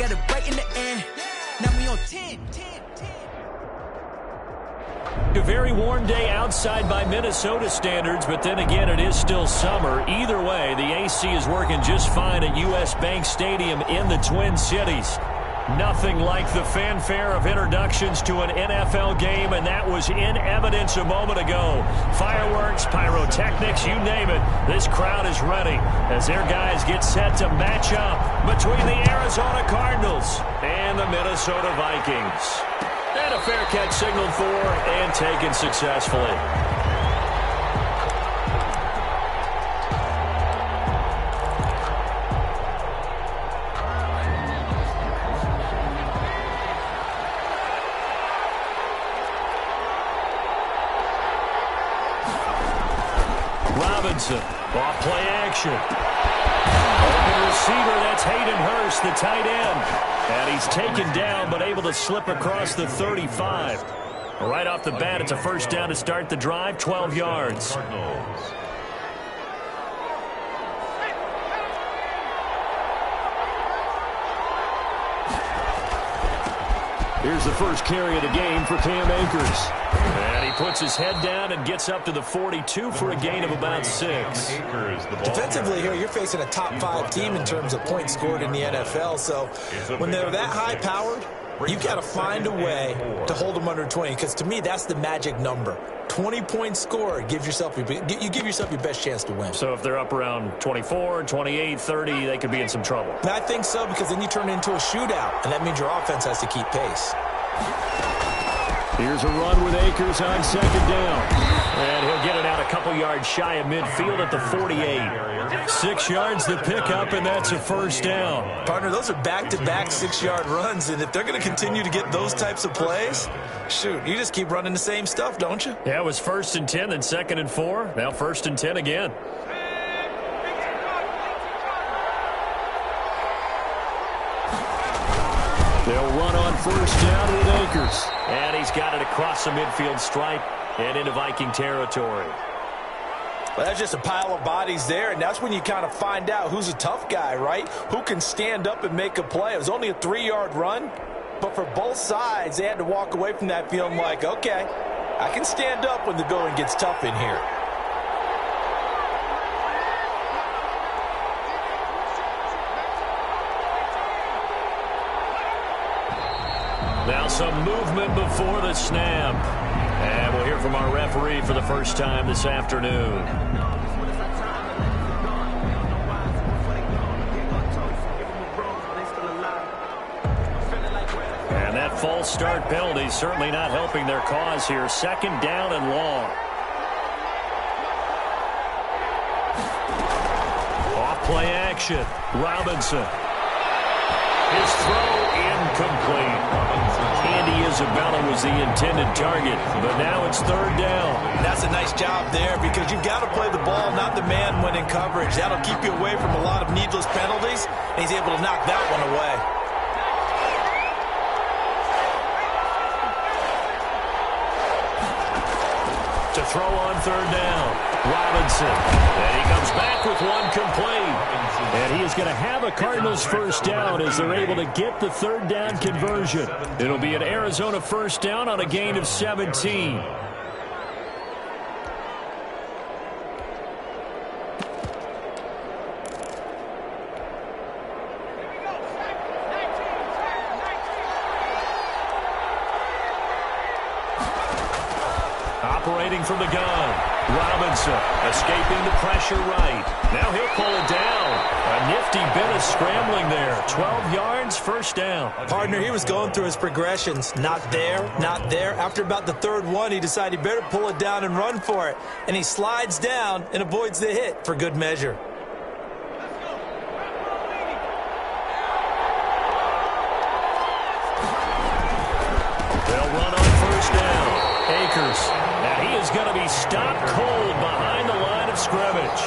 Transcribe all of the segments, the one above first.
got it right in the air. Now we on 10. A very warm day outside by Minnesota standards, but then again, it is still summer. Either way, the AC is working just fine at U.S. Bank Stadium in the Twin Cities. Nothing like the fanfare of introductions to an NFL game, and that was in evidence a moment ago. Fireworks, pyrotechnics, you name it. This crowd is ready as their guys get set to match up between the Arizona Cardinals and the Minnesota Vikings. And a fair catch signaled for and taken successfully. Robinson, off play action. Open receiver, that's Hayden Hurst, the tight end. And he's taken down, but able to slip across the 35. Right off the bat, it's a first down to start the drive, 12 yards. Here's the first carry of the game for Cam Akers. And he puts his head down and gets up to the 42 for a gain of about 6. Defensively here, you're facing a top 5 team in terms of points scored in the NFL. So when they're that high-powered, you've got to find a way to hold them under 20. Because to me, that's the magic number. 20 points scored, you give yourself your best chance to win. So if they're up around 24, 28, 30, they could be in some trouble. And I think so, because then you turn it into a shootout, and that means your offense has to keep pace. Here's a run with Akers on second down. And he'll get it out a couple yards shy of midfield at the 48. 6 yards to pick up, and that's a first down. Partner, those are back-to-back 6-yard runs, and if they're going to continue to get those types of plays, shoot, you just keep running the same stuff, don't you? Yeah, it was 1st and 10, then 2nd and 4. Now 1st and 10 again. They'll run on first down with Akers. And he's got it across the midfield stripe and into Viking territory. Well, that's just a pile of bodies there, and that's when you kind of find out who's a tough guy, right? Who can stand up and make a play. It was only a 3-yard run, but for both sides, they had to walk away from that feeling like, okay, I can stand up when the going gets tough in here. Now some movement before the snap. And we'll hear from our referee for the first time this afternoon. And that false start penalty certainly not helping their cause here. 2nd down and long. Off play action. Robinson. His throw incomplete. Andy Isabella was the intended target, but now it's 3rd down. That's a nice job there, because you've got to play the ball, not the man when in coverage. That'll keep you away from a lot of needless penalties, and he's able to knock that one away. To throw on 3rd down, Robinson. And he comes back with one complete. And he is going to have a Cardinals first down as they're able to get the 3rd down conversion. It'll be an Arizona first down on a gain of 17. Operating from the gun. Robinson escaping the pressure right. Now he'll pull it down. A nifty bit of scrambling there. 12 yards, first down. Partner, he was going through his progressions. Not there, not there. After about the 3rd one, he decided he better pull it down and run for it. And he slides down and avoids the hit for good measure. They'll run on first down. Akers. And he is going to be stopped cold behind the line of scrimmage.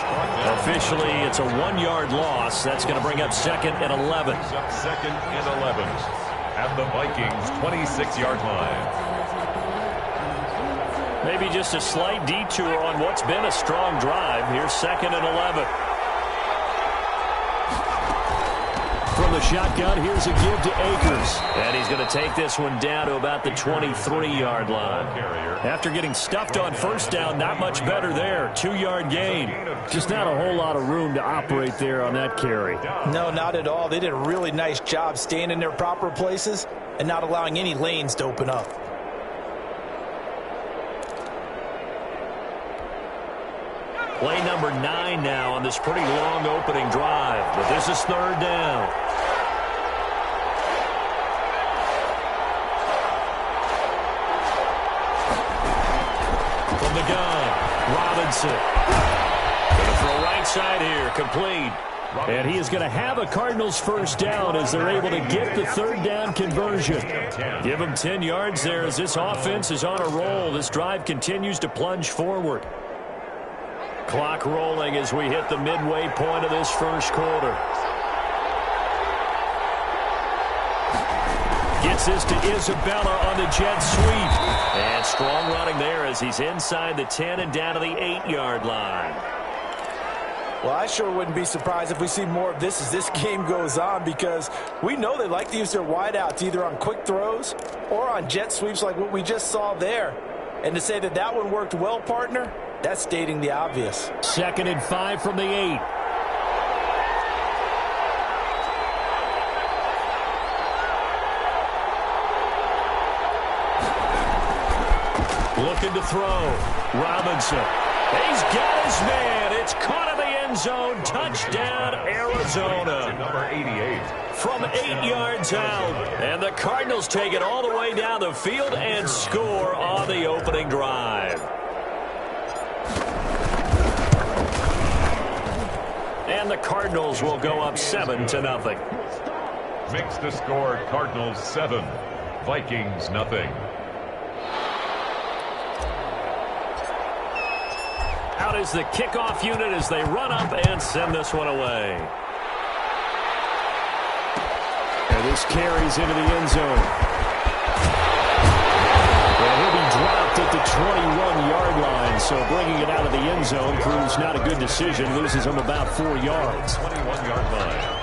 Officially, it's a 1-yard loss. That's going to bring up 2nd and 11. 2nd and 11 at the Vikings' 26-yard line. Maybe just a slight detour on what's been a strong drive. Here's 2nd and 11. From the shotgun. Here's a give to Akers. And he's going to take this one down to about the 23-yard line. After getting stuffed on first down, not much better there. 2-yard gain. Just not a whole lot of room to operate there on that carry. No, not at all. They did a really nice job staying in their proper places and not allowing any lanes to open up. Play number 9 now on this pretty long opening drive. But this is third down. From the gun, Robinson. Going to throw right side here, complete. And he is going to have a Cardinals first down as they're able to get the third down conversion. Give him 10 yards there as this offense is on a roll. This drive continues to plunge forward. Clock rolling as we hit the midway point of this first quarter. Gets this to Isabella on the jet sweep. And strong running there as he's inside the 10 and down to the 8-yard line. Well, I sure wouldn't be surprised if we see more of this as this game goes on, because we know they like to use their wideouts either on quick throws or on jet sweeps like what we just saw there. And to say that that one worked well, partner, that's stating the obvious. 2nd and 5 from the 8. Looking to throw. Robinson. He's got his man. It's caught in the end zone. Touchdown, Arizona. Number 88. From 8 yards out. And the Cardinals take it all the way down the field and score on the opening drive. And the Cardinals will go up 7-0. Makes the score Cardinals 7, Vikings nothing. Out is the kickoff unit as they run up and send this one away. And this carries into the end zone. And he'll be dropped at the 21-yard line, so bringing it out of the end zone proves not a good decision. Loses him about 4 yards. 21-yard line.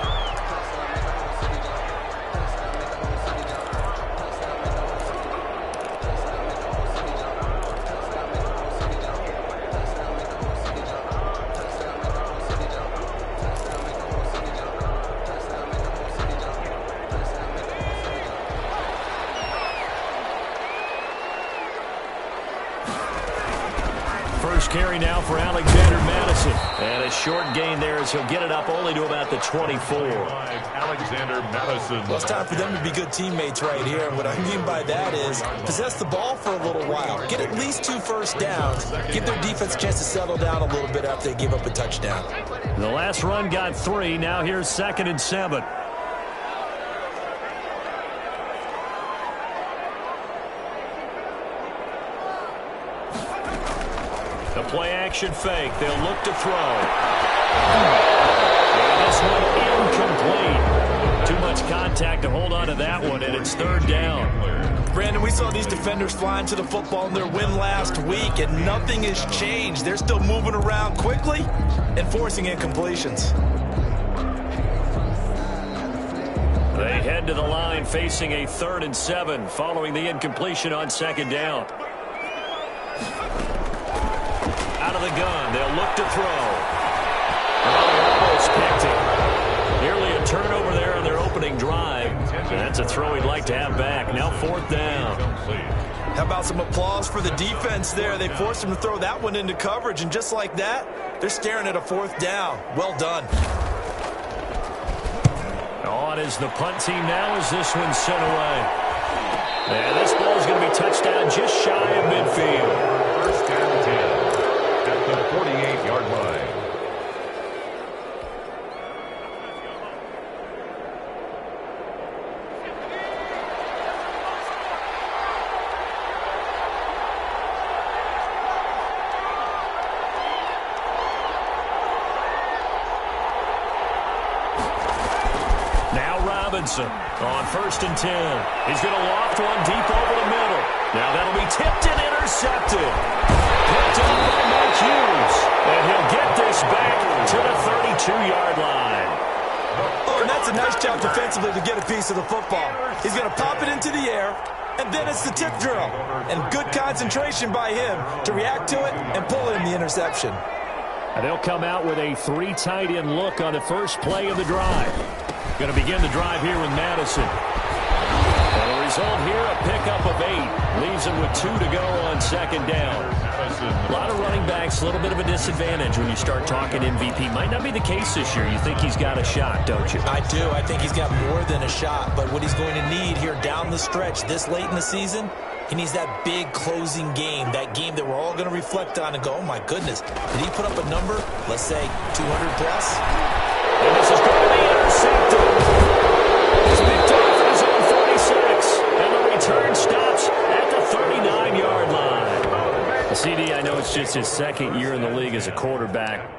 Carry now for Alexander Madison. And a short gain there as he'll get it up only to about the 24. Alexander Madison. Well, it's time for them to be good teammates right here. And what I mean by that is possess the ball for a little while. Get at least 2 first downs. Give their defense a chance to settle down a little bit after they give up a touchdown. The last run got 3. Now here's 2nd and 7. The play action fake. They'll look to throw. And this one incomplete. Too much contact to hold on to that one, and it's 3rd down. Brandon, we saw these defenders flying to the football in their win last week, and nothing has changed. They're still moving around quickly and forcing incompletions. They head to the line facing a 3rd and 7 following the incompletion on 2nd down. Out of the gun, they'll look to throw. Almost picked it. Nearly a turnover there on their opening drive. That's a throw he'd like to have back. Now 4th down. How about some applause for the defense there? They forced him to throw that one into coverage, and just like that, they're staring at a 4th down. Well done. On is the punt team now as this one's sent away. And this ball is going to be touched down just shy of midfield. 1st and 10 at the 48-yard line. Robinson on 1st and 10. He's going to loft one deep over the middle. Now that'll be tipped and intercepted. Picked up by Mike Hughes. And he'll get this back to the 32-yard line. Oh, and that's a nice job defensively to get a piece of the football. He's going to pop it into the air, and then it's the tip drill. And good concentration by him to react to it and pull in the interception. And they'll come out with a 3 tight end look on the first play of the drive. Going to begin the drive here with Madison. And the result here, a pickup of 8. Leaves him with 2 to go on second down. A lot of running backs, a little bit of a disadvantage when you start talking MVP. Might not be the case this year. You think he's got a shot, don't you? I do. I think he's got more than a shot. But what he's going to need here down the stretch this late in the season, he needs that big closing game, that game that we're all going to reflect on and go, oh, my goodness, did he put up a number, let's say 200 plus? And this is going to be intercepted. It's picked off at his own 46. And the return stops at the 39-yard line. The CD, I know it's just his second year in the league as a quarterback.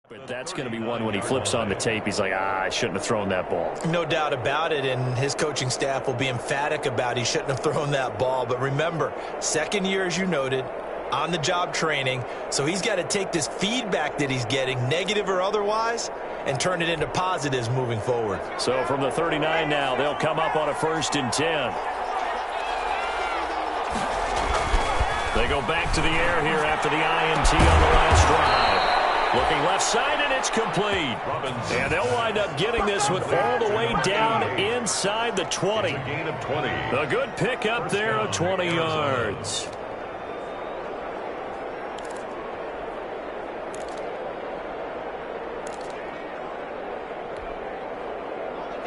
But that's going to be one when he flips on the tape, he's like, I shouldn't have thrown that ball. No doubt about it, and his coaching staff will be emphatic about he shouldn't have thrown that ball. But remember, second year, as you noted, on-the-job training, so he's got to take this feedback that he's getting, negative or otherwise, and turn it into positives moving forward. So from the 39 now, they'll come up on a 1st and 10. They go back to the air here after the INT on the last drive. Looking left side, and it's complete. And they'll wind up getting this one all the way down inside the 20. A good pickup there of 20 yards.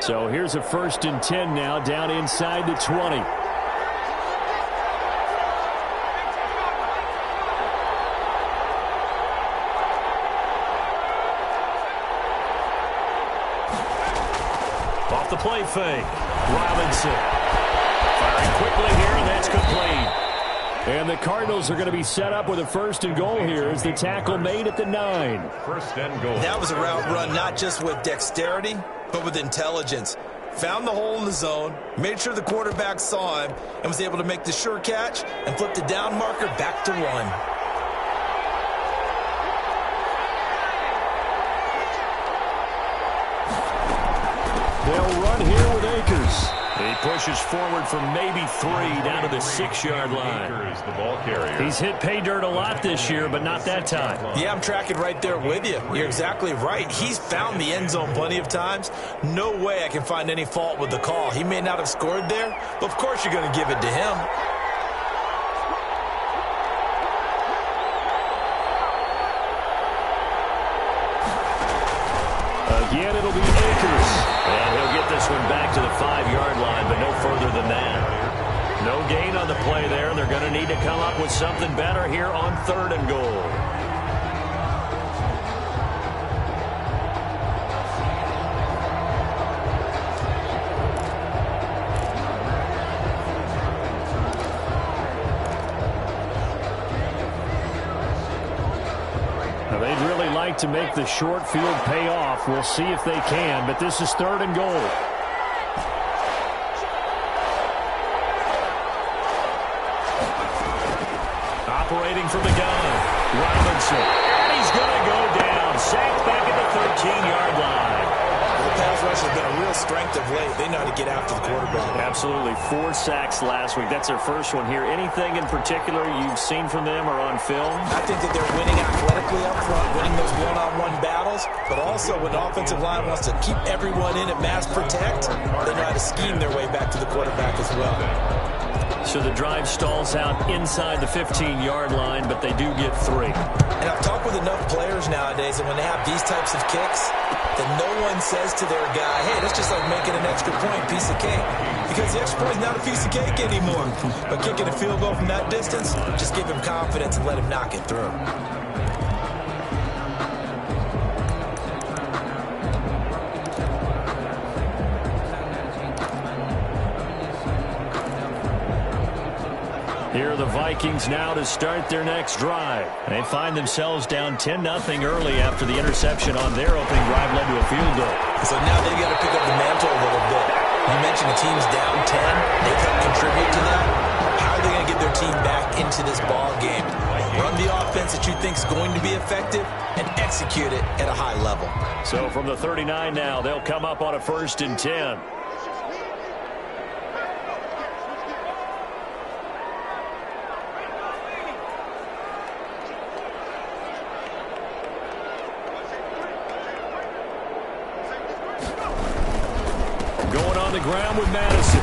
So here's a 1st and 10 now, down inside the 20. Off the play fake. Robinson firing quickly here, and that's complete. And the Cardinals are going to be set up with a 1st and goal here as the tackle made at the 9. 1st and goal. That was a route run not just with dexterity, but with intelligence. Found the hole in the zone, made sure the quarterback saw him, and was able to make the sure catch and flip the down marker back to 1. They'll run here with Akers. He pushes forward from maybe 3 down to the 6-yard line. Akers, the ball carrier. He's hit pay dirt a lot this year, but not that time. Yeah, I'm tracking right there with you. You're exactly right. He's found the end zone plenty of times. No way I can find any fault with the call. He may not have scored there, but of course you're going to give it to him. Again, it'll be Akers. And he'll get this one back to the 5-yard line, but no further than that. No gain on the play there. They're going to need to come up with something better here on 3rd and goal. They'd really like to make the short field pay off. We'll see if they can, but this is 3rd and goal. Operating from the gun, Robinson. And he's going to go down. Sacked back at the 13-yard line. The pass rush has been a real strength of late. They know how to get after the quarterback. Absolutely. 4 sacks last week. That's their first one here. Anything in particular you've seen from them or on film? I think that they're winning athletically up front, winning those one-on-one battles, but also when the offensive line wants to keep everyone in and mass protect, they know how to scheme their way back to the quarterback as well. So the drive stalls out inside the 15-yard line, but they do get 3. And I've talked with enough players nowadays, and when they have these types of kicks, then no one says to their guy, hey, that's just like making an extra point, piece of cake. Because the extra point is not a piece of cake anymore. But kicking a field goal from that distance, just give him confidence and let him knock it through. Here are the Vikings now to start their next drive. They find themselves down 10-0 early after the interception on their opening drive led to a field goal. So now they got to pick up the mantle a little bit. You mentioned the team's down 10. They help contribute to that. How are they going to get their team back into this ball game? Run the offense that you think is going to be effective and execute it at a high level. So from the 39 now, they'll come up on a 1st and 10. Going on the ground with Madison.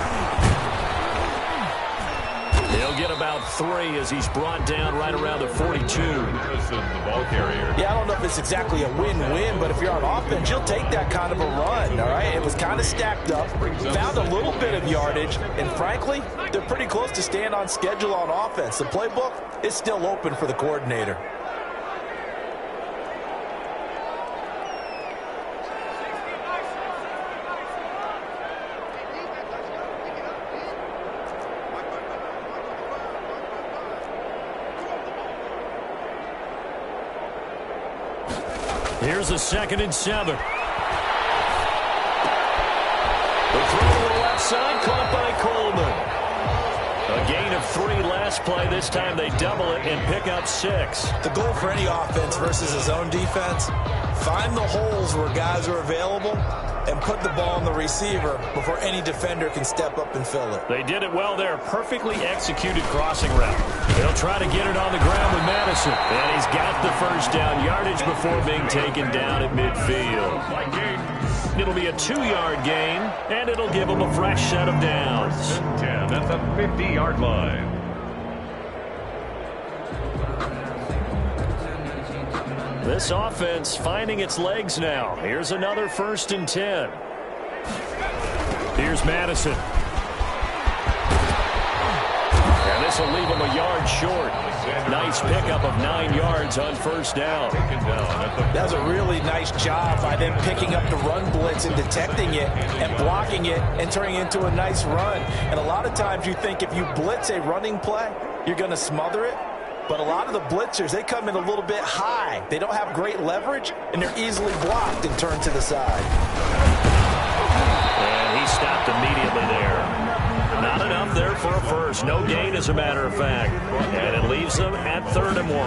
He'll get about 3 as he's brought down right around the 42. Yeah, I don't know if it's exactly a win-win, but if you're on offense, you'll take that kind of a run, all right? It was kind of stacked up, found a little bit of yardage, and frankly, they're pretty close to staying on schedule on offense. The playbook is still open for the coordinator. Here's a 2nd and 7. The throw to the left side, caught by Coleman. A gain of 3 last play. This time they double it and pick up 6. The goal for any offense versus his own defense, find the holes where guys are available and put the ball in the receiver before any defender can step up and fill it. They did it well there. Perfectly executed crossing route. They'll try to get it on the ground with Madison. And he's got the 1st down yardage before being taken down at midfield. It'll be a 2-yard gain, and it'll give him a fresh set of downs. 10 at the 50-yard line. This offense finding its legs now. Here's another 1st and 10. Here's Madison. And this will leave him a yard short. Nice pickup of 9 yards on 1st down. That was a really nice job by them picking up the run blitz and detecting it and blocking it and turning it into a nice run. And a lot of times you think if you blitz a running play, you're going to smother it. But a lot of the blitzers, they come in a little bit high. They don't have great leverage, and they're easily blocked and turned to the side. And he stopped immediately there. Not enough there for a 1st. No gain, as a matter of fact. And it leaves them at 3rd and 1.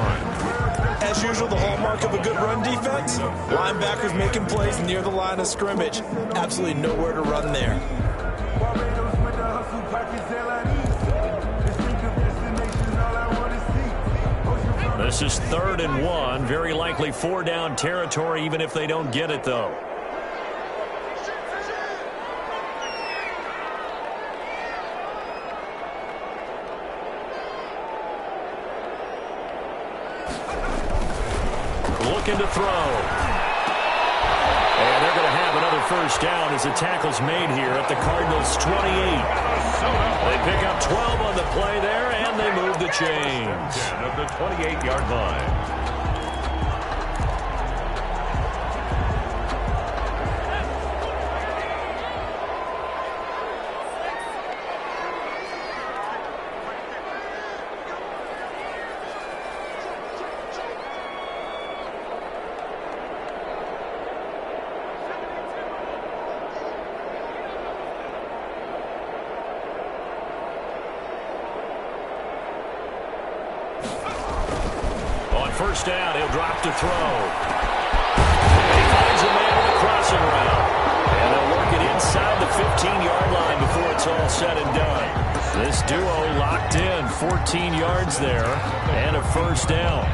As usual, the hallmark of a good run defense, linebackers making plays near the line of scrimmage. Absolutely nowhere to run there. This is 3rd and 1. Very likely 4-down territory, even if they don't get it, though. Looking to throw. And they're going to have another 1st down as the tackle's made here at the Cardinals' 28. They pick up 12 on the play there, and they move the chains. Of the 28-yard line. On 1st down, he'll drop to throw. And he finds a man with a crossing route. And they'll work it inside the 15-yard line before it's all said and done. This duo locked in, 14 yards there, and a 1st down.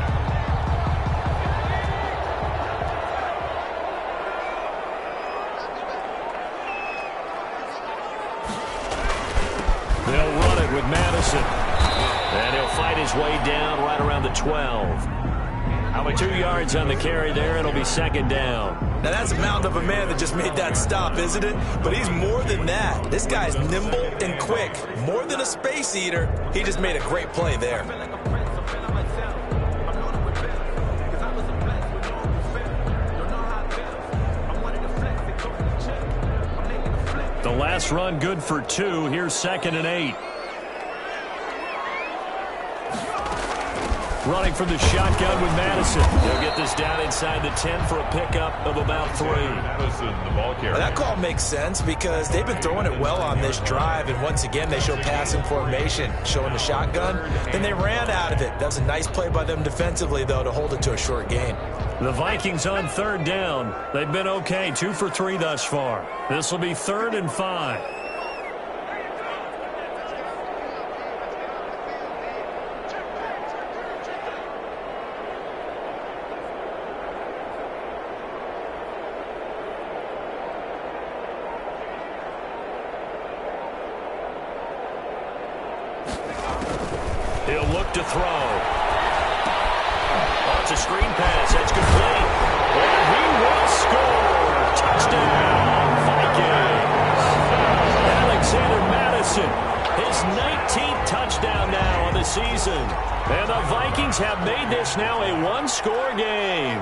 They'll run it with Madison. And he'll fight his way down right around the 12. 2 yards on the carry there. It'll be second down. Now, that's a mountain of a man that just made that stop, isn't it? But he's more than that. This guy's nimble and quick. More than a space eater. He just made a great play there. The last run good for 2. Here's 2nd and 8. Running from the shotgun with Madison. They'll get this down inside the 10 for a pickup of about 3. Madison, the ball carrier. Well, that call makes sense because they've been throwing it well on this drive, and once again they show passing formation, showing the shotgun. Then they ran out of it. That was a nice play by them defensively, though, to hold it to a short gain. The Vikings on 3rd down. They've been okay, 2 for 3 thus far. This will be 3rd and 5. He'll look to throw. Oh, it's a screen pass. That's complete. And he will score. Touchdown, Vikings. Alexander Madison, his 19th touchdown now on the season. And the Vikings have made this now a one-score game.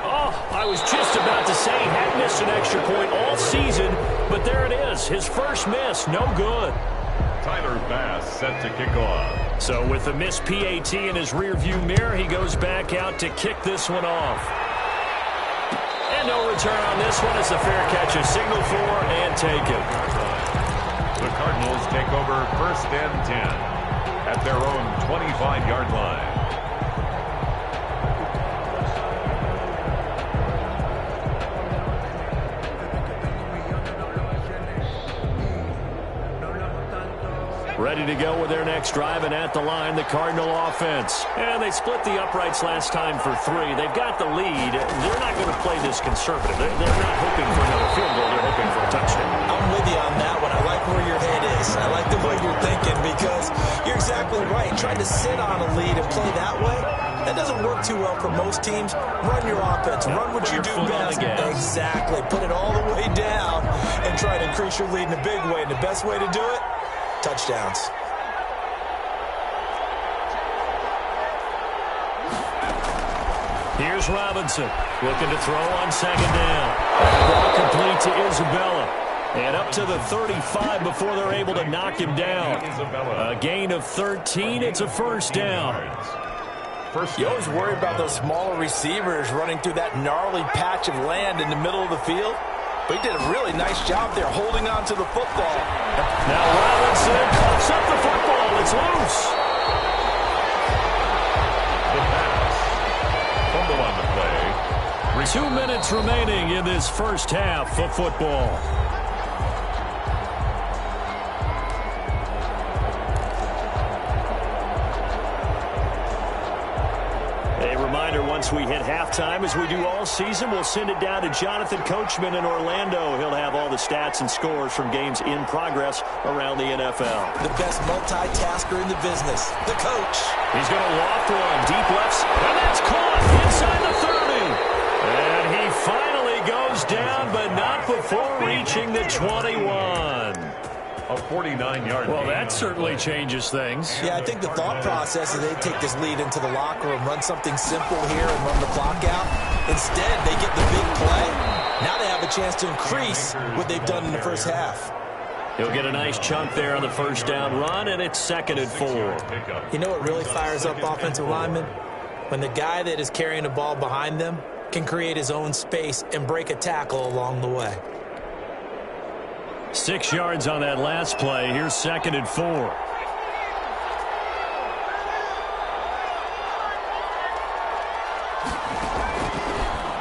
Oh, I was just about to say he hadn't missed an extra point all season, but there it is. His first miss, no good. Tyler Bass set to kick off. So with the missed PAT in his rearview mirror, he goes back out to kick this one off. And no return on this one. It's a fair catch, a signal for and taken. The Cardinals take over 1st and 10 at their own 25-yard line. Ready to go with their next drive, and at the line, the Cardinal offense. And they split the uprights last time for 3. They've got the lead. They're not going to play this conservative. They're not hoping for another field goal. They're hoping for a touchdown. I'm with you on that one. I like where your head is. I like the way you're thinking because you're exactly right. Trying to sit on a lead and play that way, that doesn't work too well for most teams. Run your offense. Run what you do best. Exactly. Put it all the way down and try to increase your lead in a big way. And the best way to do it, touchdowns. Here's Robinson looking to throw on 2nd down. Ball complete to Isabella. And up to the 35 before they're able to knock him down. A gain of 13. It's a 1st down. You always worry about those smaller receivers running through that gnarly patch of land in the middle of the field. But he did a really nice job there holding on to the football. Now Robinson pops up the football. It's loose. The pass. Fumble on the play. 2 minutes remaining in this first half of football. Once we hit halftime, as we do all season, we'll send it down to Jonathan Coachman in Orlando. He'll have all the stats and scores from games in progress around the NFL. The best multitasker in the business, the coach. He's going to loft one, deep lefts, and that's caught inside the 30. And he finally goes down, but not before reaching the 21. A 49-yard Well, that certainly changes things. Yeah, I think the thought process is they take this lead into the locker room, run something simple here and run the clock out. Instead, they get the big play. Now they have a chance to increase what they've done in the first half. He'll get a nice chunk there on the 1st down run, and it's 2nd and 4. You know what really fires up offensive linemen? When the guy that is carrying the ball behind them can create his own space and break a tackle along the way. 6 yards on that last play. Here's 2nd and 4.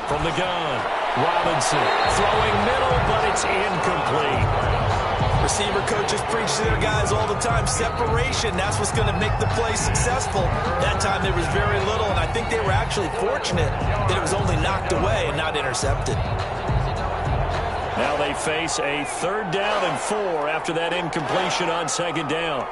From the gun, Robinson throwing middle, but it's incomplete. Receiver coaches preach to their guys all the time. Separation, that's what's going to make the play successful. That time there was very little, and I think they were actually fortunate that it was only knocked away and not intercepted. Now they face a 3rd down and 4 after that incompletion on 2nd down.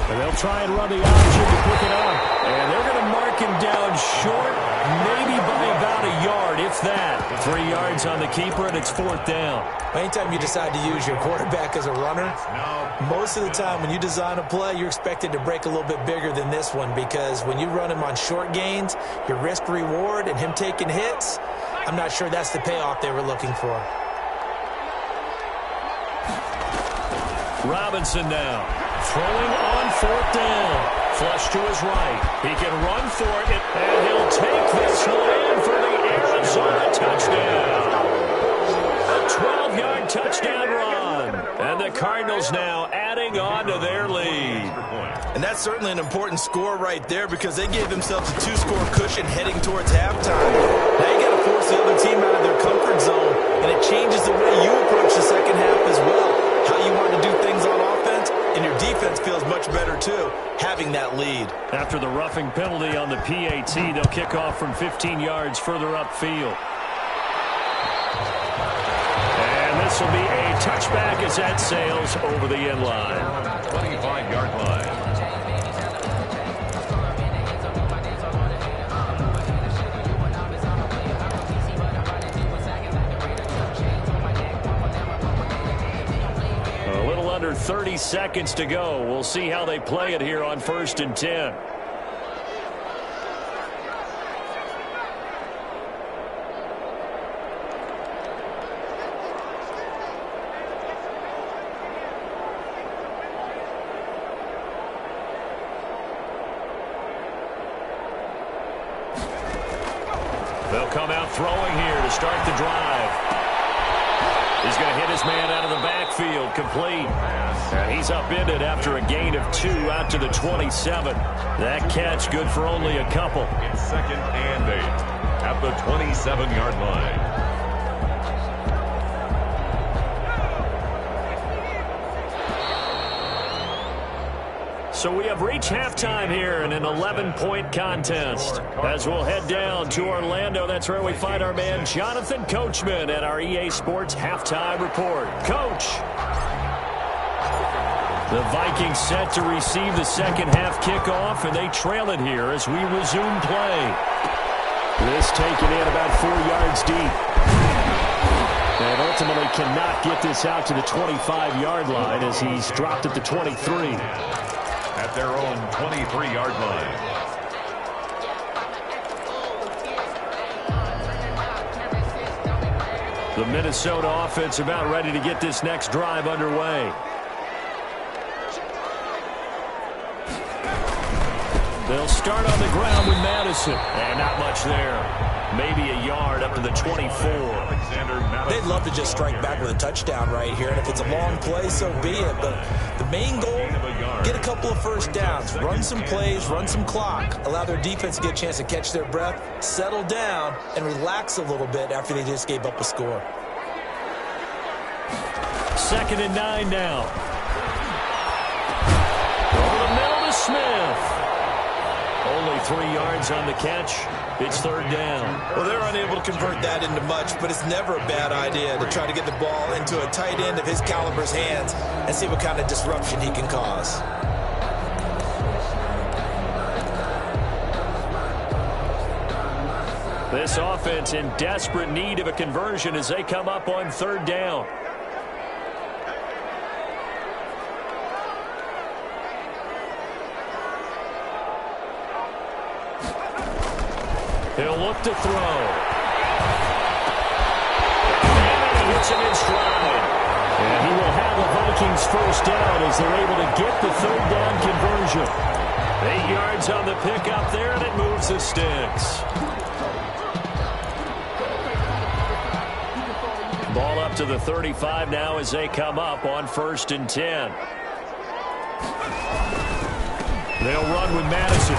And they'll try and run the option to pick it up. And they're going to mark him down short, maybe by about a yard, if that. 3 yards on the keeper, and it's 4th down. Anytime you decide to use your quarterback as a runner, most of the time when you design a play, you're expected to break a little bit bigger than this one, because when you run him on short gains, your risk-reward and him taking hits, I'm not sure that's the payoff they were looking for. Robinson now, throwing on 4th down. Flush to his right. He can run for it, and he'll take this one for the Arizona touchdown. A 12-yard touchdown run. And the Cardinals now adding on to their lead. And that's certainly an important score right there, because they gave themselves a 2-score cushion heading towards halftime. Now you got to force the other team out of their comfort zone, and it changes the way you approach the second half as well. How you want to do things on offense, and your defense feels much better too, having that lead. After the roughing penalty on the PAT, they'll kick off from 15 yards further upfield. And this will be a touchback as that sails over the end line. 25-yard line. Under 30 seconds to go. We'll see how they play it here on 1st and 10. They'll come out throwing here to start the drive. He's going to hit his man out of the backfield, complete. And he's upended after a gain of 2 out to the 27. That catch good for only a couple. It's 2nd and 8 at the 27-yard line. So we have reached halftime here in an 11-point contest. As we'll head down to Orlando, that's where we find our man Jonathan Coachman at our EA Sports Halftime Report. Coach. The Vikings set to receive the second half kickoff, and they trail it here as we resume play. This taken in about 4 yards deep. And ultimately cannot get this out to the 25-yard line as he's dropped at the 23. At their own 23-yard line. The Minnesota offense about ready to get this next drive underway. They'll start on the ground with Madison. And not much there. Maybe a yard up to the 24. They'd love to just strike back with a touchdown right here. And if it's a long play, so be it. But the main goal, get a couple of first downs. Run some plays, run some clock. Allow their defense to get a chance to catch their breath, settle down, and relax a little bit after they just gave up a score. 2nd and 9 now. Over the middle to Smith. Only 3 yards on the catch. It's 3rd down. Well, they're unable to convert that into much, but it's never a bad idea to try to get the ball into a tight end of his caliber's hands and see what kind of disruption he can cause. This offense in desperate need of a conversion as they come up on 3rd down. He'll look to throw. And he hits him in stride. And he will have the Vikings first down as they're able to get the 3rd down conversion. 8 yards on the pickup there, and it moves the sticks. Ball up to the 35 now as they come up on 1st and 10. They'll run with Madison.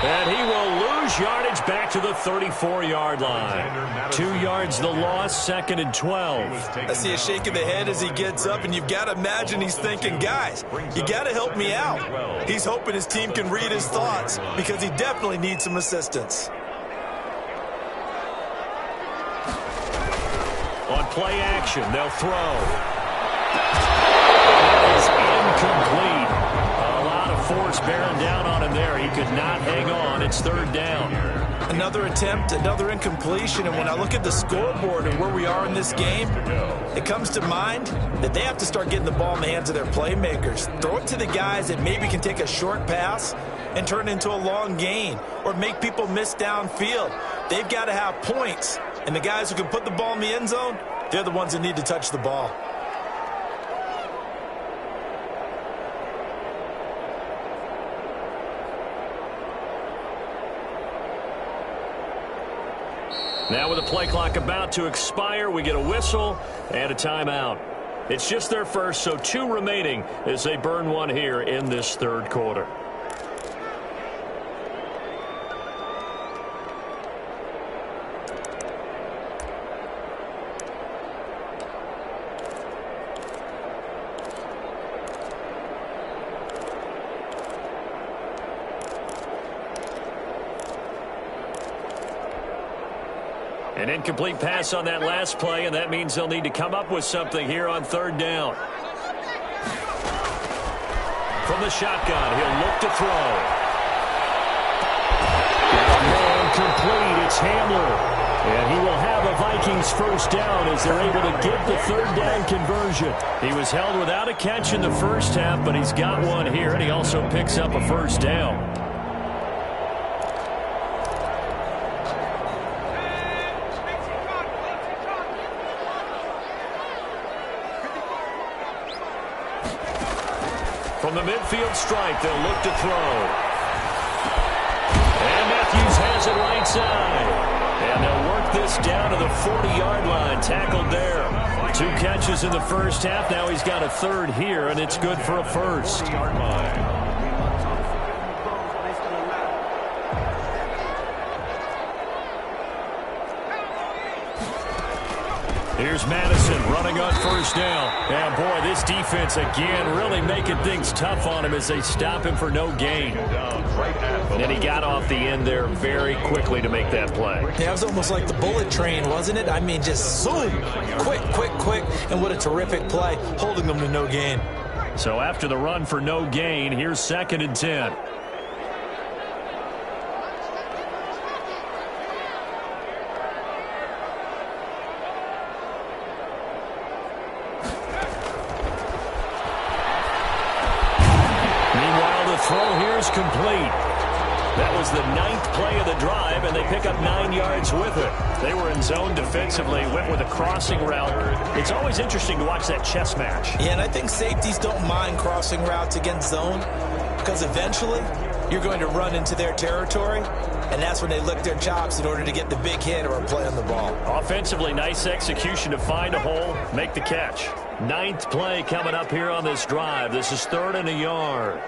And he will lose yardage back to the 34-yard line. 2 yards the loss, 2nd and 12. I see a shake of the head as he gets up, and you've got to imagine he's thinking, guys, you got to help me out. He's hoping his team can read his thoughts because he definitely needs some assistance. play action. They'll throw. That is incomplete. A lot of force bearing down on him there. He could not hang on. It's third down. Another attempt, another incompletion, and when I look at the scoreboard and where we are in this game, it comes to mind that they have to start getting the ball in the hands of their playmakers. Throw it to the guys that maybe can take a short pass and turn it into a long gain or make people miss downfield. They've got to have points, and the guys who can put the ball in the end zone, they're the ones that need to touch the ball. Now with the play clock about to expire, we get a whistle and a timeout. It's just their first, so 2 remaining as they burn one here in this third quarter. An incomplete pass on that last play, and that means they'll need to come up with something here on third down. From the shotgun, he'll look to throw. And complete, it's Hamler. And he will have a Vikings first down as they're able to get the third down conversion. He was held without a catch in the first half, but he's got one here, and he also picks up a first down. From the midfield stripe, they'll look to throw. And Matthews has it right side. And they'll work this down to the 40-yard line, tackled there. 2 catches in the first half. Now he's got a third here, and it's good for a first. Here's Madison running on first down. And, boy, this defense, again, really making things tough on him as they stop him for no gain. And he got off the end there very quickly to make that play. Yeah, it was almost like the bullet train, wasn't it? I mean, just zoom, quick, quick, quick. And what a terrific play, holding them to no gain. So after the run for no gain, here's 2nd and 10. Throw here is complete. That was the 9th play of the drive, and they pick up 9 yards with it. They were in zone defensively, went with a crossing route. It's always interesting to watch that chess match. Yeah, and I think safeties don't mind crossing routes against zone because eventually you're going to run into their territory, and that's when they lick their chops in order to get the big hit or a play on the ball. Offensively, nice execution to find a hole, make the catch. 9th play coming up here on this drive. This is 3rd and a yard.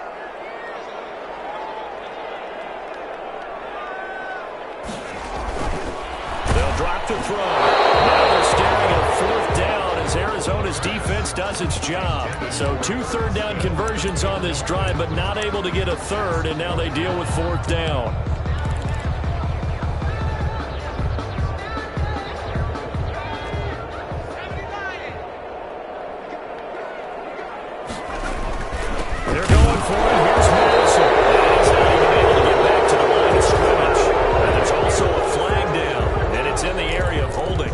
Drop to throw. Now they're staring at 4th down as Arizona's defense does its job. So 2 third down conversions on this drive, but not able to get a third, and now they deal with 4th down. They're going for it. Here's Madison. He's not even able to get back to the line of scrimmage. And there's also a flag down. It's in the area of holding,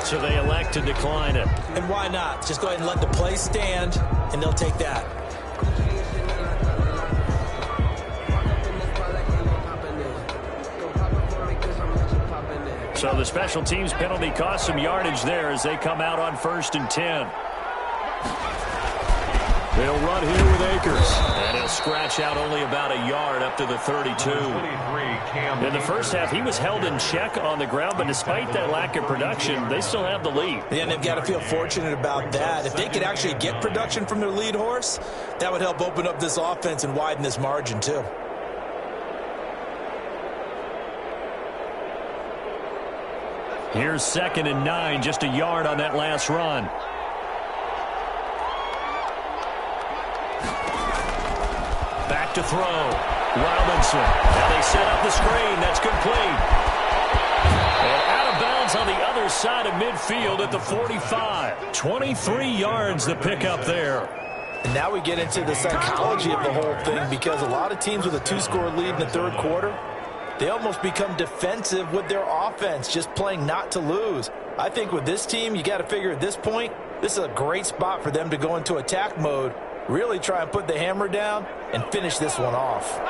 so they elect to decline it. And why not? Just go ahead and let the play stand, and they'll take that. So the special teams penalty cost some yardage there as they come out on 1st and 10. They'll run here with Akers. And he'll scratch out only about a yard up to the 32. In the first half, he was held in check on the ground, but despite that lack of production, they still have the lead. Yeah, and they've got to feel fortunate about that. If they could actually get production from their lead horse, that would help open up this offense and widen this margin, too. Here's 2nd and 9, just a yard on that last run. Back to throw. Robinson. Now they set up the screen. That's complete. And out of bounds is on the other side of midfield at the 45. 23 yards to pick up there. And now we get into the psychology of the whole thing, because a lot of teams with a 2-score lead in the third quarter, they almost become defensive with their offense, just playing not to lose. I think with this team, you got to figure at this point, this is a great spot for them to go into attack mode, really try and put the hammer down and finish this one off.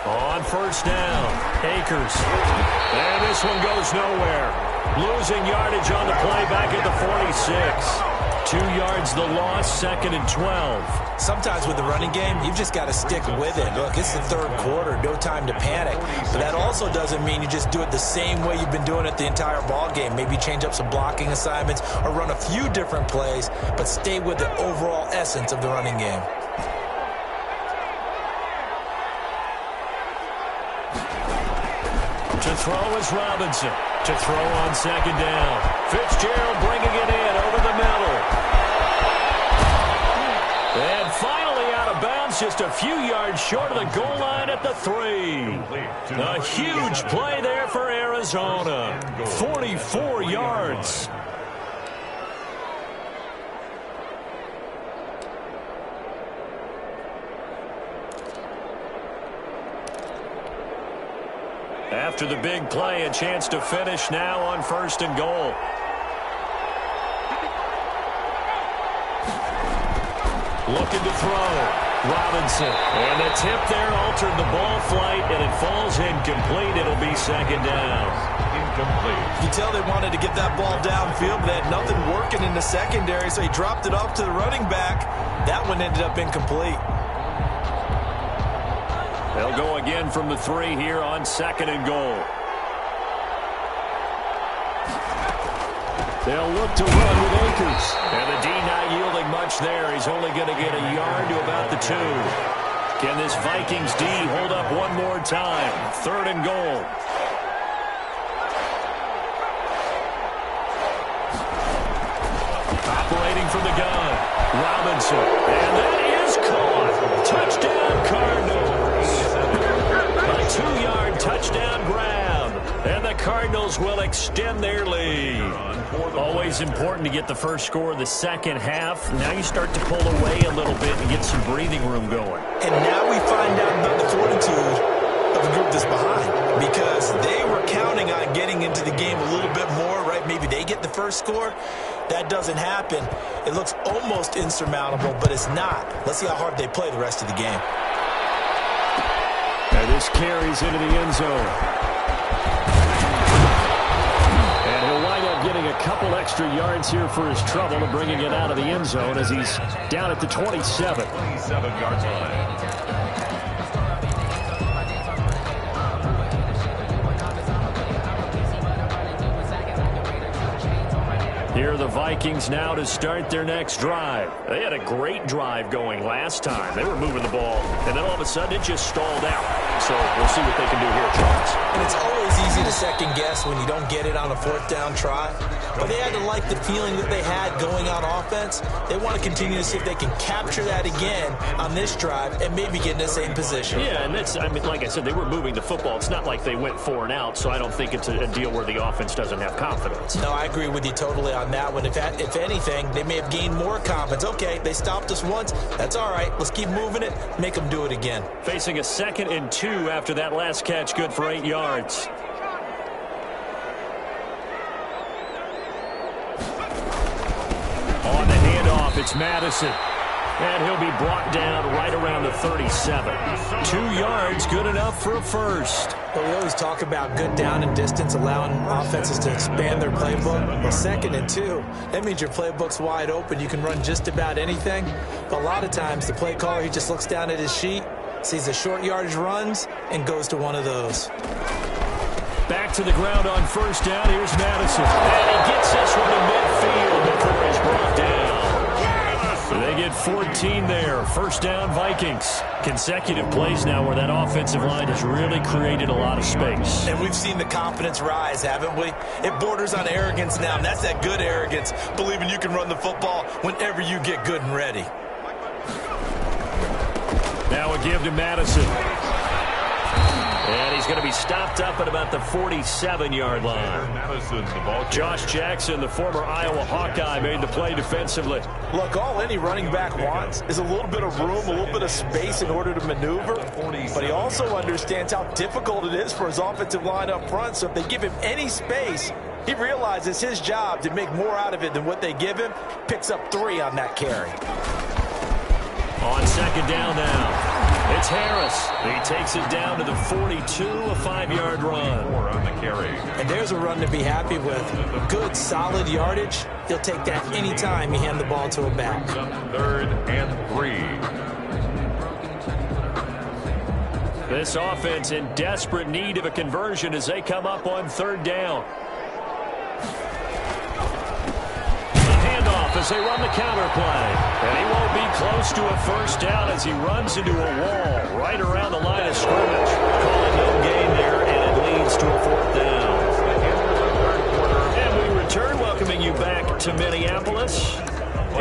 On first down, Akers. And this one goes nowhere. Losing yardage on the play back at the 46. 2 yards the loss, 2nd and 12. Sometimes with the running game, you've just got to stick with it. Look, it's the third quarter, no time to panic. But that also doesn't mean you just do it the same way you've been doing it the entire ball game. Maybe change up some blocking assignments or run a few different plays, but stay with the overall essence of the running game. To throw is Robinson. To throw on second down. Fitzgerald bringing it in over the middle. And finally out of bounds, just a few yards short of the goal line at the 3. A huge play there for Arizona. 44 yards. After the big play, a chance to finish now on 1st and goal. Looking to throw. Robinson. And the tip there altered the ball flight, and it falls incomplete. It'll be 2nd down. Incomplete. You tell they wanted to get that ball downfield, but they had nothing working in the secondary, so he dropped it off to the running back. That one ended up incomplete. They'll go again from the 3 here on 2nd and goal. They'll look to run with Akers. And the D not yielding much there. He's only going to get a yard to about the 2. Can this Vikings D hold up one more time? 3rd and goal. Operating from the gun. Robinson. And that is caught. Touchdown, Cardinals. A 2-yard touchdown grab. And the Cardinals will extend their lead. Always important to get the first score of the second half. Now you start to pull away a little bit and get some breathing room going. And now we find out about the fortitude of the group that's behind, because they were counting on getting into the game a little bit more, right? Maybe they get the first score. That doesn't happen. It looks almost insurmountable, but it's not. Let's see how hard they play the rest of the game. And this carries into the end zone. And he'll wind up getting a couple extra yards here for his trouble and bringing it out of the end zone as he's down at the 27. 27-yard line. Here are the Vikings now to start their next drive. They had a great drive going last time. They were moving the ball, and then all of a sudden it just stalled out. So we'll see what they can do here, Charles. And it's always easy to second guess when you don't get it on a 4th down try. But they had to like the feeling that they had going on offense. They want to continue to see if they can capture that again on this drive and maybe get in the same position. Yeah, and that's, I mean, like I said, they were moving the football. It's not like they went 4 and out, so I don't think it's a deal where the offense doesn't have confidence. No, I agree with you totally on that one. If anything, they may have gained more confidence. Okay, they stopped us once. That's all right. Let's keep moving it. Make them do it again. Facing a 2nd and 2 after that last catch, good for 8 yards. On the handoff, it's Madison. And he'll be brought down right around the 37. 2 yards, good enough for a first. Well, we always talk about good down and distance, allowing offenses to expand their playbook. Well, 2nd and 2, that means your playbook's wide open. You can run just about anything. But a lot of times, the play caller, he just looks down at his sheet, sees the short yardage runs, and goes to one of those. Back to the ground on first down. Here's Madison. And he gets this one to midfield before he's brought down. They get 14 there. First down, Vikings. Consecutive plays now where that offensive line has really created a lot of space. And we've seen the confidence rise, haven't we? It borders on arrogance now, and that's that good arrogance, believing you can run the football whenever you get good and ready. Now a give to Madison. And he's going to be stopped up at about the 47-yard line. Josh Jackson, the former Iowa Hawkeye, made the play defensively. Look, all any running back wants is a little bit of room, a little bit of space in order to maneuver. But he also understands how difficult it is for his offensive line up front. So if they give him any space, he realizes his job to make more out of it than what they give him. Picks up 3 on that carry. On second down now. It's Harris. He takes it down to the 42, a 5-yard run. On the carry. And there's a run to be happy with. Good, solid yardage. He'll take that any time you hand the ball to a back. 3rd and 3. This offense in desperate need of a conversion as they come up on 3rd down. As they run the counter play. And he won't be close to a first down as he runs into a wall right around the line of scrimmage. Call it no gain there, and it leads to a 4th down. And we return, welcoming you back to Minneapolis.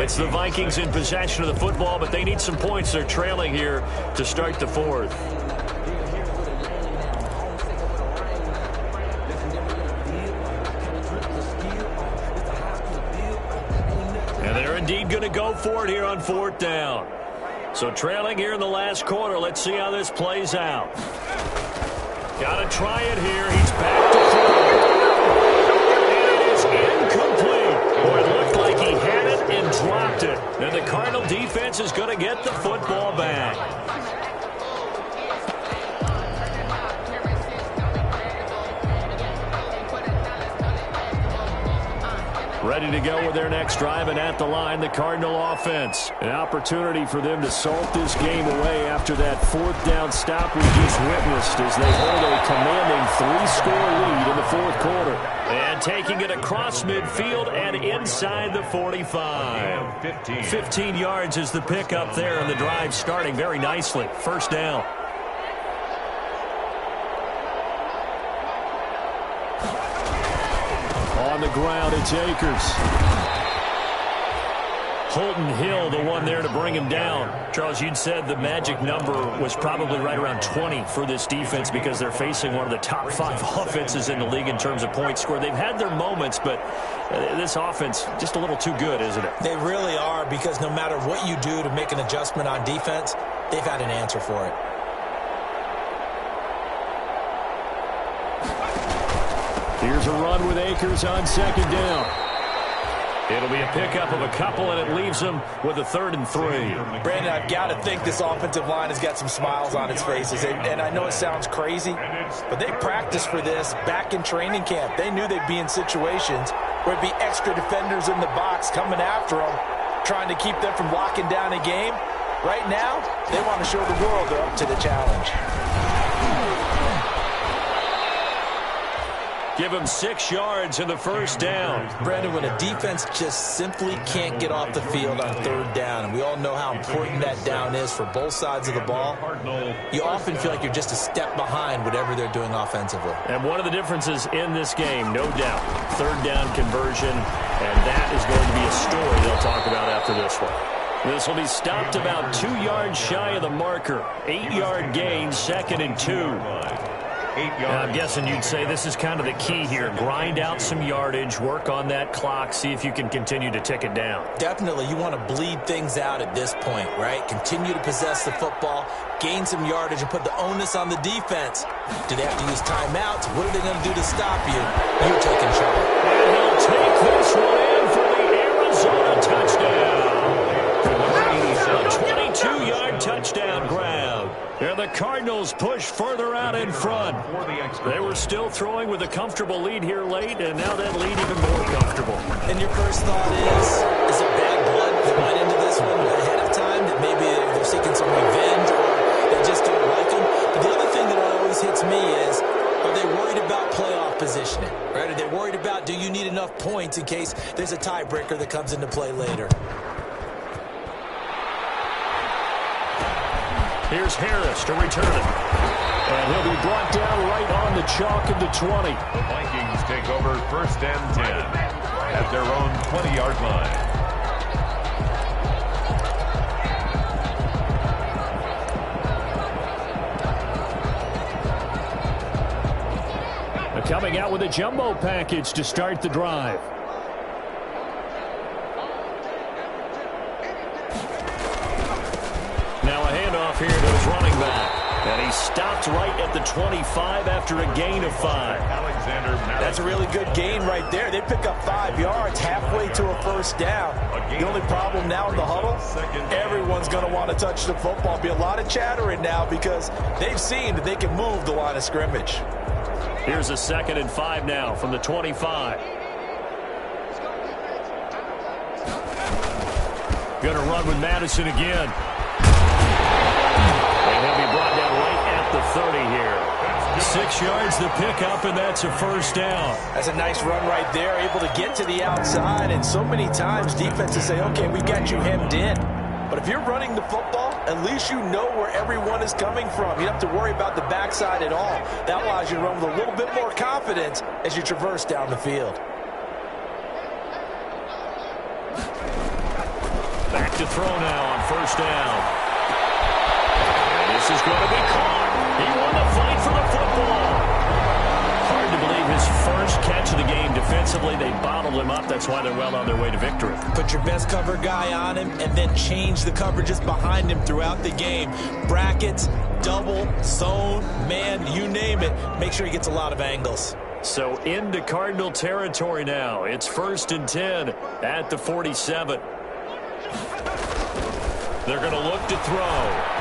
It's the Vikings in possession of the football, but they need some points. They're trailing here to start the 4th. Indeed going to go for it here on 4th down. So trailing here in the last quarter. Let's see how this plays out. Got to try it here. He's back to throw. And it is incomplete. Boy, it looked like he had it and dropped it. And the Cardinal defense is going to get the football back. Ready to go with their next drive, and at the line, the Cardinal offense. An opportunity for them to salt this game away after that 4th down stop we just witnessed as they hold a commanding 3-score lead in the 4th quarter. And taking it across midfield and inside the 45. 15 yards is the pickup there, and the drive starting very nicely. 1st down. On the ground, it's Akers. Holton Hill, the one there to bring him down. Charles, you'd said the magic number was probably right around 20 for this defense because they're facing one of the top 5 offenses in the league in terms of points scored. They've had their moments, but this offense just a little too good, isn't it? They really are, because no matter what you do to make an adjustment on defense, they've had an answer for it. Here's a run with Akers on 2nd down. It'll be a pickup of a couple, and it leaves them with a 3rd and 3. Brandon, I've got to think this offensive line has got some smiles on its faces. And I know it sounds crazy, but they practiced for this back in training camp. They knew they'd be in situations where it'd be extra defenders in the box coming after them, trying to keep them from locking down a game. Right now, they want to show the world they're up to the challenge. Give him 6 yards in the 1st down. Brandon, when a defense just simply can't get off the field on 3rd down, and we all know how important that down is for both sides of the ball, you often feel like you're just a step behind whatever they're doing offensively. And one of the differences in this game, no doubt, 3rd down conversion, and that is going to be a story they'll talk about after this one. This will be stopped about 2 yards shy of the marker. 8-yard gain, 2nd and 2. I'm guessing you'd say this is kind of the key here. Grind out some yardage, work on that clock, see if you can continue to tick it down. Definitely. You want to bleed things out at this point, right? Continue to possess the football, gain some yardage, and put the onus on the defense. Do they have to use timeouts? What are they going to do to stop you? You're taking trouble. And he'll take this one in for the Arizona touchdown. A 22-yard touchdown grab. And the Cardinals push further out in front. They were still throwing with a comfortable lead here late, and now that lead even more comfortable. And your first thought is it bad blood that went into this one ahead of time, that maybe they're seeking some revenge or they just don't like him? But the other thing that always hits me is, are they worried about playoff positioning? Right? Are they worried about, do you need enough points in case there's a tiebreaker that comes into play later? Here's Harris to return it. And he'll be brought down right on the chalk of the 20. The Vikings take over 1st and 10 at their own 20-yard line. coming out with a jumbo package to start the drive. Now a handoff here to his running back. And he stopped right at the 25 after a gain of 5. That's a really good gain right there. They pick up 5 yards halfway to a first down. The only problem now in the huddle, everyone's going to want to touch the football. Be a lot of chattering now because they've seen that they can move the line of scrimmage. Here's a 2nd and 5 now from the 25. Going to run with Madison again. And he'll be brought down right at the 30 here. 6 yards the pickup, and that's a first down. That's a nice run right there, able to get to the outside. And so many times defenses say, okay, we got you hemmed in. But if you're running the football, at least you know where everyone is coming from. You don't have to worry about the backside at all. That allows you to run with a little bit more confidence as you traverse down the field. Back to throw now on first down. This is going to be caught. He won the fight for the football. Hard to believe his first catch of the game defensively. They bottled him up. That's why they're well on their way to victory. Put your best cover guy on him and then change the coverages behind him throughout the game. Brackets, double, zone, man, you name it. Make sure he gets a lot of angles. So into Cardinal territory now. It's 1st and 10 at the 47. They're going to look to throw.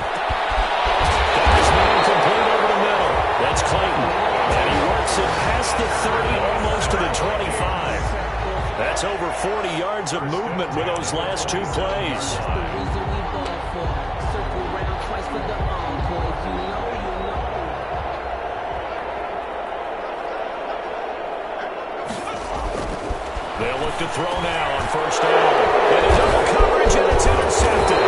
Complete over the middle. That's Clayton. And he works it past the 30, almost to the 25. That's over 40 yards of movement with those last 2 plays. They'll look to throw now on first down. And a double coverage, and it's intercepted.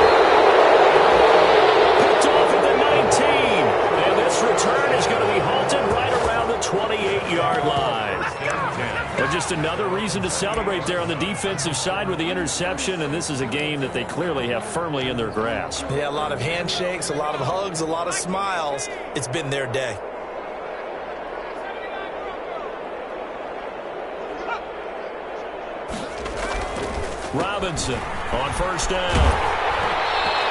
Picked off at the 19. And this return is going to be halted right around the 28-yard line. But just another reason to celebrate there on the defensive side with the interception, and this is a game that they clearly have firmly in their grasp. Yeah, a lot of handshakes, a lot of hugs, a lot of smiles. It's been their day. Robinson on first down.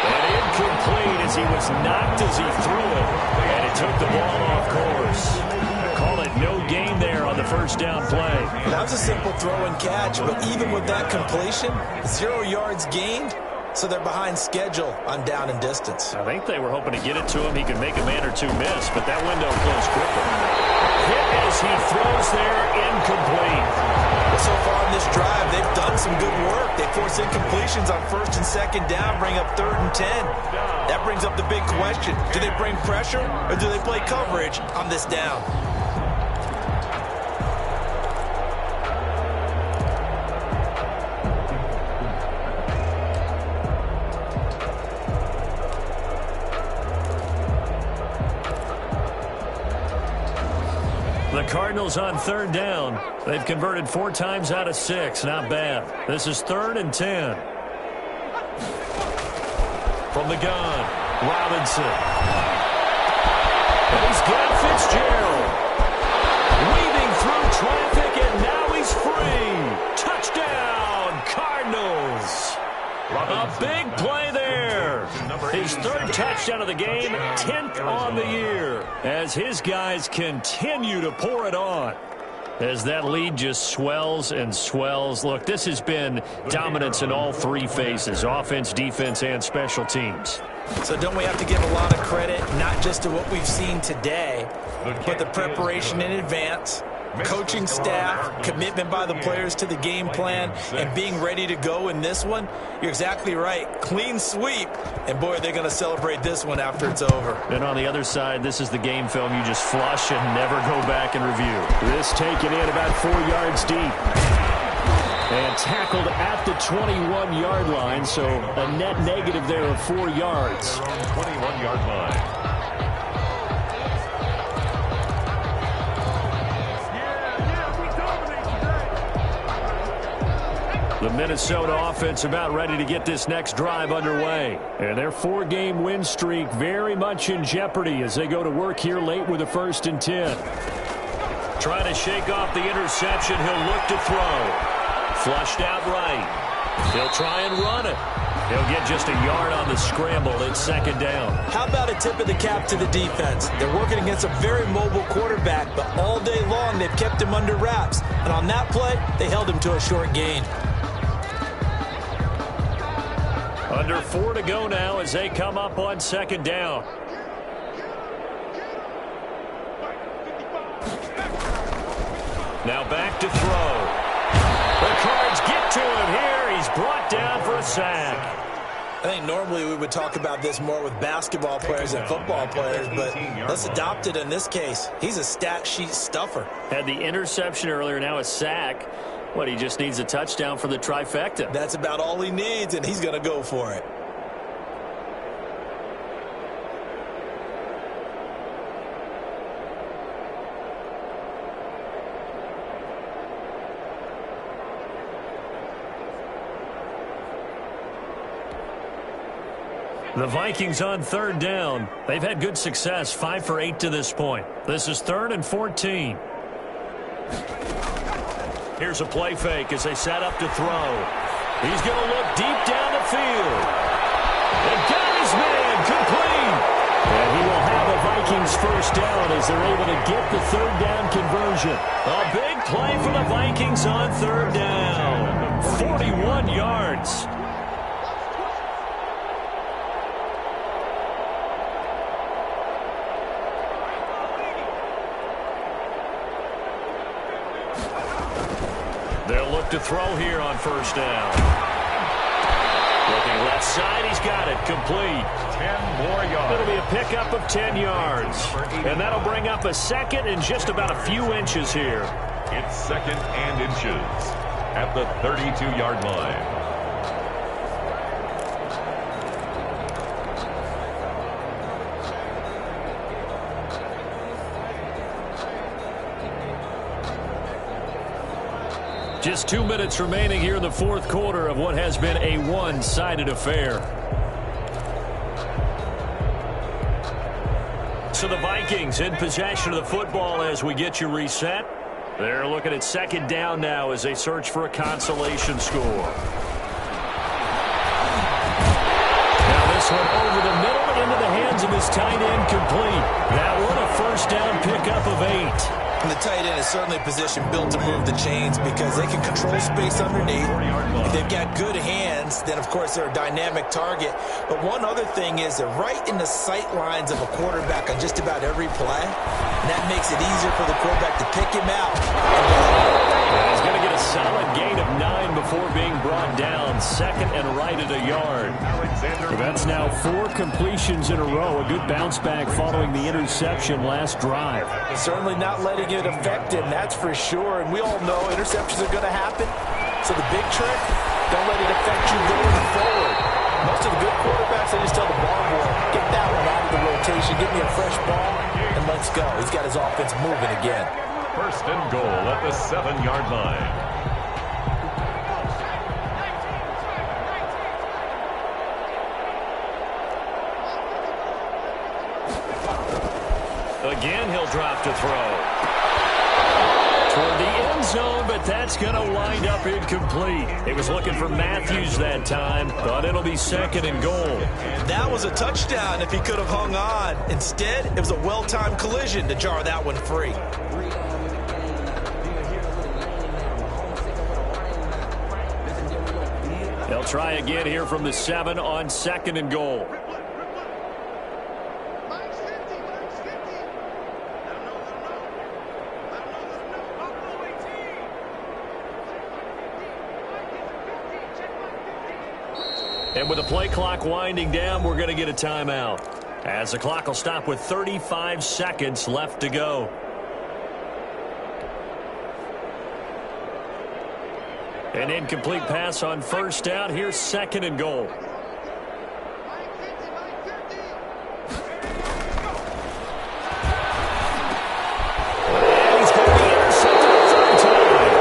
And incomplete as he was knocked as he threw it. And it took the ball off course. Call it no gain there on the first down play. That was a simple throw and catch, but even with that completion, 0 yards gained, so they're behind schedule on down and distance. I think they were hoping to get it to him. He could make a man or two miss, but that window closed quickly. Hit as he throws there, incomplete. Well, so far in this drive, they've done some good work. They force incompletions on 1st and 2nd down, bring up 3rd and 10. That brings up the big question. Do they bring pressure or do they play coverage on this down? The Cardinals on 3rd down. They've converted 4 times out of 6. Not bad. This is 3rd and 10. From the gun, Robinson. And he's got Fitzgerald. Weaving through traffic, and now he's free. Touchdown, Cardinals. A big play there. His 3rd touchdown of the game, 10th on the year, as his guys continue to pour it on. As that lead just swells and swells. Look, this has been dominance in all 3 phases, offense, defense, and special teams. So don't we have to give a lot of credit, not just to what we've seen today, but the preparation in advance, coaching staff, commitment by the players to the game plan, and being ready to go in this one? You're exactly right. Clean sweep, and boy, they're going to celebrate this one after it's over. And on the other side, this is the game film you just flush and never go back and review. This taken in about 4 yards deep. And tackled at the 21-yard line, so a net negative there of 4 yards. 21-yard line. The Minnesota offense about ready to get this next drive underway. And their 4-game win streak very much in jeopardy as they go to work here late with a 1st and 10. Trying to shake off the interception. He'll look to throw. Flushed out right. He'll try and run it. He'll get just a yard on the scramble. It's second down. How about a tip of the cap to the defense? They're working against a very mobile quarterback, but all day long they've kept him under wraps. And on that play, they held him to a short gain. Under 4 to go now as they come up on second down. Now back to throw. The Cards get to him here. He's brought down for a sack. I think normally we would talk about this more with basketball players and football players, but let's adopt it in this case. He's a stat sheet stuffer. Had the interception earlier, now a sack. What, he just needs a touchdown for the trifecta. That's about all he needs, and he's going to go for it. The Vikings on third down. They've had good success, 5 for 8 to this point. This is 3rd and 14. Here's a play fake as they set up to throw. He's going to look deep down the field. And got his man complete. And he will have the Vikings first down as they're able to get the third down conversion. A big play for the Vikings on third down. 41 yards. They'll look to throw here on first down. Looking left side, he's got it, complete. 10 more yards. It'll be a pickup of 10 yards. And that'll bring up a second and just about a few inches here. It's second and inches at the 32-yard line. Just 2 minutes remaining here in the fourth quarter of what has been a one-sided affair. So the Vikings in possession of the football as we get you reset. They're looking at second down now as they search for a consolation score. Now this one over the middle into the hands of his tight end complete. That one a first down pickup of 8. And the tight end is certainly a position built to move the chains because they can control space underneath. If they've got good hands, then, of course, they're a dynamic target. But one other thing is they're right in the sight lines of a quarterback on just about every play. And that makes it easier for the quarterback to pick him out. And he's going to get a solid gain of 9 before being brought down. Second and right at a yard. So that's now 4 completions in a row. A good bounce back following the interception last drive. Certainly not letting it affect him, that's for sure. And we all know interceptions are going to happen. So the big trick, don't let it affect you going forward. Most of the good quarterbacks, they just tell the ball boy, get that one out of the rotation, give me a fresh ball, and let's go. He's got his offense moving again. First and goal at the 7-yard line. Again, he'll drop to throw. Toward the end zone, but that's going to wind up incomplete. It was looking for Matthews that time, but it'll be second and goal. That was a touchdown if he could have hung on. Instead, it was a well-timed collision to jar that one free. They'll try again here from the 7 on second and goal. And with the play clock winding down, we're going to get a timeout, as the clock will stop with 35 seconds left to go. An incomplete pass on first down. Here's second and goal. And he's going to be intercepted a third time.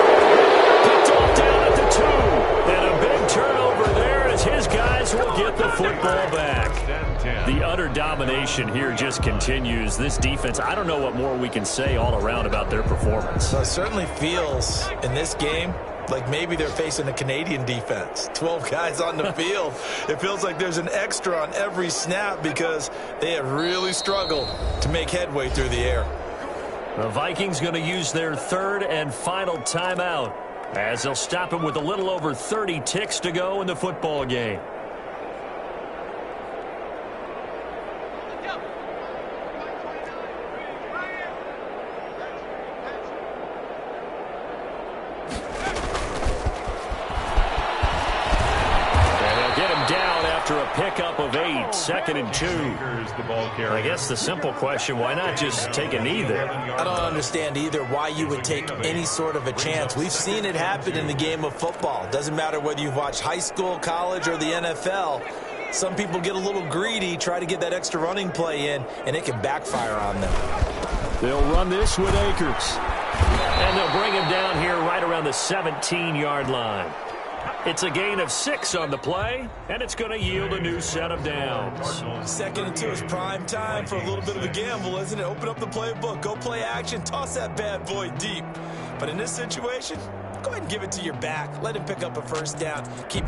Picked off down at the 2. And a big turnover there as his guys will get the football back. The The utter domination here just continues. This defense, I don't know what more we can say all around about their performance. So it certainly feels in this game like maybe they're facing a Canadian defense. 12 guys on the field. It feels like there's an extra on every snap because they have really struggled to make headway through the air. The Vikings going to use their third and final timeout as they'll stop him with a little over 30 ticks to go in the football game. After a pickup of 8, 2nd and 2. I guess the simple question, why not just take a knee there? I don't understand either why you would take any sort of a chance. We've seen it happen in the game of football. Doesn't matter whether you've watched high school, college, or the NFL. Some people get a little greedy, try to get that extra running play in, and it can backfire on them. They'll run this with Akers. And they'll bring him down here right around the 17-yard line. It's a gain of 6 on the play, and it's going to yield a new set of downs. 2nd and 2 is prime time for a little bit of a gamble, isn't it? Open up the playbook, go play action, toss that bad boy deep. But in this situation, go ahead and give it to your back. Let him pick up a first down. Keep